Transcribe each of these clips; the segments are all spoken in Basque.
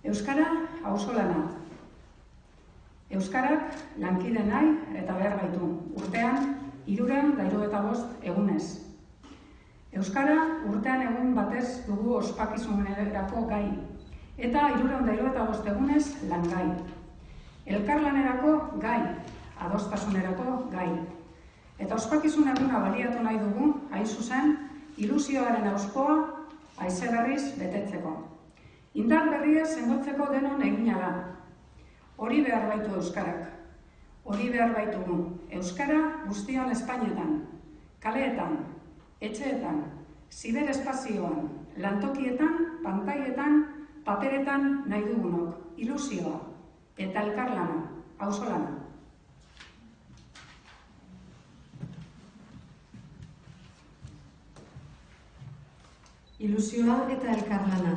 Euskara auzolana. Euskarak lankide nahi eta behar gaitu, urtean 365 egunez. Euskara urtean egun batez dugu ospakizunerako gai, eta 365 egunez langai. Elkarlanerako gai, adostasunerako gai. Eta ospakizun eguna baliatu nahi dugu, hain zuzen, ilusioaren auskoa haize berriz betetzeko. Indar berria sendotzeko denon egina da. Hori behar baitu Euskarak. Hori behar baitugu. Euskara guztion Espainetan, kaleetan, etxeetan, ziberespazioan, lantokietan, pantaietan, paperetan nahi dugunok. Ilusioa eta elkarlana, auzolana. Ilusioa eta elkarlana.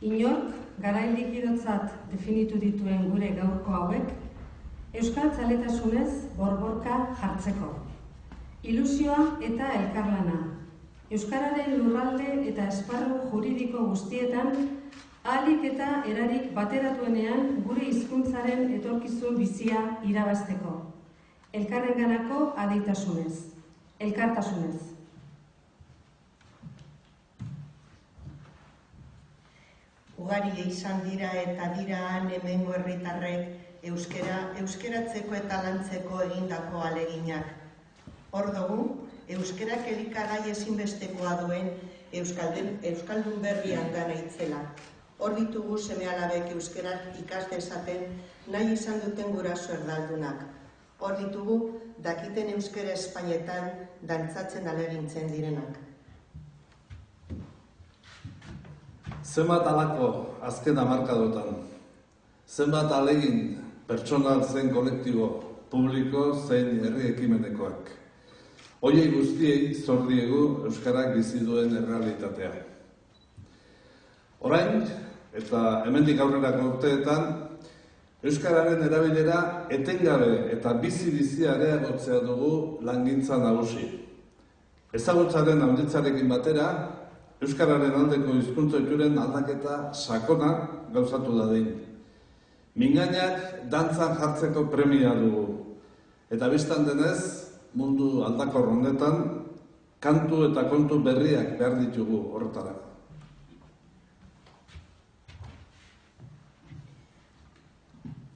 Inork, garai likidotzat definitu dituen gure gaurko hauek, euskal zaletasunez borborka jartzeko. Ilusioa eta elkarlana. Euskararen lurralde eta esparru juridiko guztietan, ahalik eta erarik bateratuenean gure hizkuntzaren etorkizun bizia irabazteko. Elkarrenganako adeitasunez. Elkartasunez. Ugari izan dira eta dira han hemengo herritarrek euskeratzeko eta lantzeko egindako ahaleginak. Hor dugu, euskerak elikagai ezinbestekoa duen euskaldun berrian gana itzela. Hor ditugu seme-alabek euskerak ikas dezaten nahi izan duten guraso erdaldunak. Hor ditugu dakiten euskera Espainetan dantzatzen ahalegintzen direnak. Zenbat halako azken hamarkadotan, zenbat ahalegin pertsonal zein kolektibo, publiko zein herri ekimenekoak. Horiei guztiei zor diegu euskarak bizi duen errealitatea. Orain, eta hemendik aurrerako urteetan, euskararen erabilera etengabe eta bizi areagotzea dugu langintza nagusi. Ezagutzaren handitzarekin batera, euskararen aldeko hizkuntza ohituren aldaketa sakona gauzatu dadin. Mingainak dantzan jartzeko premia dugu. Eta bistan denez, mundu aldakor honetan, kantu eta kontu berriak behar ditugu horretara.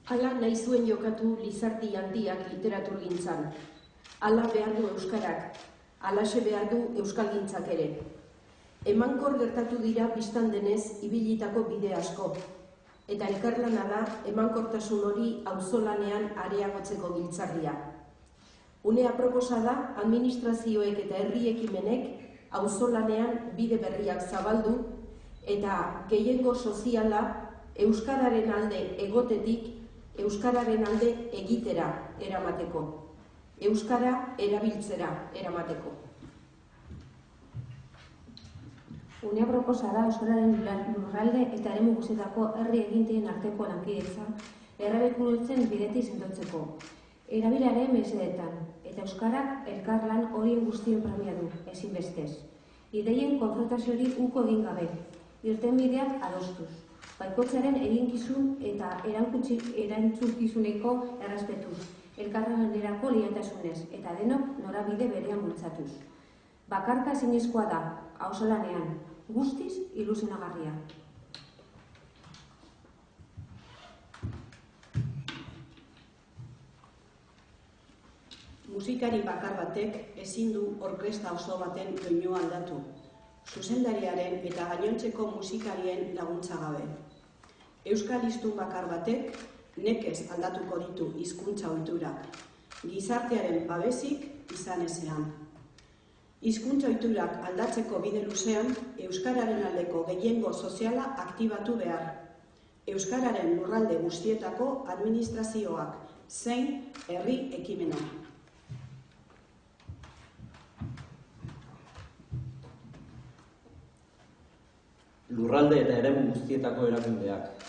Hala nahi zuen jokatu Lizardi handiak literaturgintzan. Hala behar du euskarak, halaxe behar du euskalgintzak ere. Emankor gertatu dira bistan denez ibilitako bide asko, eta elkarlana da emankortasun hori auzolanean areagotzeko giltzarria. Une aproposa da administrazioek eta herri ekimenek auzolanean bide berriak zabaldu eta gehiengo soziala euskararen alde egotetik euskararen alde egitera eramateko, euskara erabiltzera eramateko. Unea proposa da euskararen lurralde eta eremu guztietako herri eginteen arteko lankidetza errabekurutzen bidetik sendotzeko. Erabilaren mesedetan eta euskarak elkarlan horien guztien premia du, ezinbestez. Ideien konfrontazioari uko egin gabe, irtenbideak adostuz, baikotzaren eginkizun eta erantzukizuneko errespetuz, elkarlanerako leialtasunez eta denok norabide berean bultzatuz. Bakarka ezinezkoa da, auzolanean, guztiz ilusionagarria. Musikari bakar batek ezin du orkestra oso baten doinua aldatu, zuzendariaren eta gainontzeko musikarien laguntza gabe. Euskal hiztun bakar batek nekez aldatuko ditu hizkuntza ohiturak, gizartearen babesik izan ezean. Hizkuntza ohiturak aldatzeko bide luzean, euskararen aldeko gehiengo soziala aktibatu behar. Euskararen lurralde guztietako administrazioak zein herri ekimenak. Lurralde eta eremu guztietako erakundeak,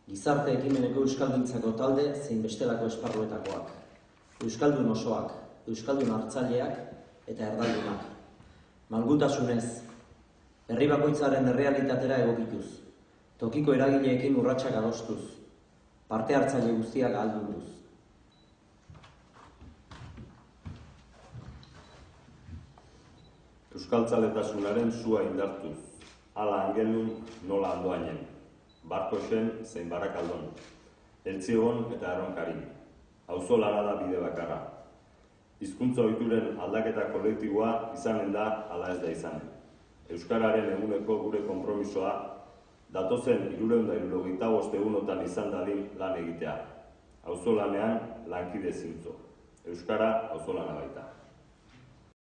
gizarte ekimeneko euskalgintzako talde zein bestelako esparruetakoak, euskaldun osoak, euskaldun hartzaileak eta erdaldunak. Malgutasunez, herri bakoitzaren errealitatera egokituz, Tokiko eragileekin urratsak adostuz, parte hartzaile guztiak ahaldunduz. Euskaltzaletasunaren sua indartuz, hala angelun nola andoainen, Barkosen zein Barakaldon, Eltziegon eta Erronkarin. Auzo lana da bide bakarra. Hizkuntza ohituren aldaketa kolektiboa izanen da ala ez da izanen. Euskararen eguneko gure konpromisoa datozen 375 egunotan izan dadin lan egitea. Auzolanean lankide zintzo. Euskara auzolana baita.